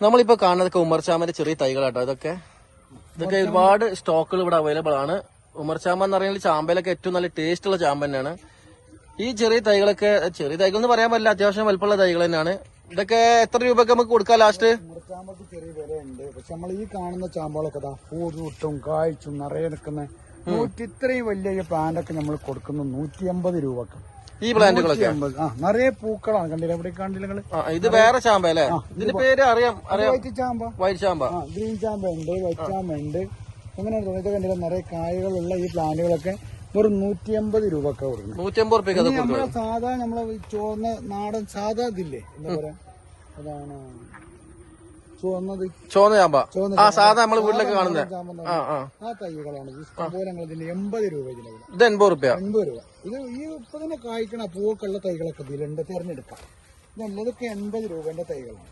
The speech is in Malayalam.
നമ്മളിപ്പോ കാണുന്നതൊക്കെ ഉമ്മർചാമന്റെ ചെറിയ തൈകളാട്ടോ. ഇതൊക്കെ ഒരുപാട് സ്റ്റോക്കുകൾ ഇവിടെ അവൈലബിൾ ആണ്. ഉമ്മർചാമ്പ എന്ന് പറയുന്നത് ചാമ്പയിലൊക്കെ ഏറ്റവും നല്ല ടേസ്റ്റ് ഉള്ള ചാമ്പ തന്നെയാണ്. ഈ ചെറിയ തൈകളൊക്കെ ചെറിയ തൈകൾ എന്ന് പറയാൻ പറ്റില്ല, അത്യാവശ്യം വലുപ്പമുള്ള തൈകൾ തന്നെയാണ്. ഇതൊക്കെ എത്ര രൂപയൊക്കെ നമുക്ക് കൊടുക്കാം ലാസ്റ്റ്? ഉമ്മർചാമ്പക്ക് ചെറിയ വിലയുണ്ട്. പക്ഷെ നമ്മൾ ഈ കാണുന്ന ചാമ്പകളൊക്കെ പൂട്ടും കായ്ച്ചും നിറയെ നിൽക്കുന്ന ഇത്രയും വലിയ പ്ലാന്റൊക്കെ നമ്മൾ കൊടുക്കുന്നു 150 രൂപക്ക്. ഈ പ്ലാന്റുകളൊക്കെ നിറയെ പൂക്കളാണ്. കണ്ടില്ല ഇവിടെ കണ്ടില്ല നിങ്ങള്? ഇത് വേറെ ചാമ്പ അല്ലേ? ഇതിന്റെ പേര് അറിയാം. വൈറ്റ് ചാമ്പ, വൈറ്റ് ചാമ്പ, ഗ്രീൻ ചാമ്പ ഉണ്ട്, വൈറ്റ് ചാമ്പ ഉണ്ട്. എങ്ങനെയാണ് തോന്നിയത്? കണ്ടില്ല നിറയെ കായകളുള്ള ഈ പ്ലാന്റുകളൊക്കെ വെറും 150 രൂപക്കെ കൊടുക്കുന്നു. 150 രൂപ. നമ്മളെ സാധാ നമ്മളെ ചുവന്ന നാടൻ സാധാ ഇതില്ലേ, എന്താ പറയാ, അതാണ് ചുവന്നത്, ചുവന്ന ചാമ്പ. സാധാ നമ്മള് വീട്ടിലൊക്കെ കാണുന്നത് ആ തൈകളാണ്. ഇഷ്ടംപോലെ ഞങ്ങൾ ഇതിന് 80 രൂപ ഇതിന്. ഇത് 80 രൂപ. 80 രൂപ. ഇത് ഈ ഇപ്പൊ തന്നെ കായ്ക്കണ പൂക്കളുള്ള തൈകളൊക്കെ ഇതിലുണ്ട്, തിരഞ്ഞെടുക്കാം. ഇതൊക്കെ 80 രൂപന്റെ തൈകളാണ്.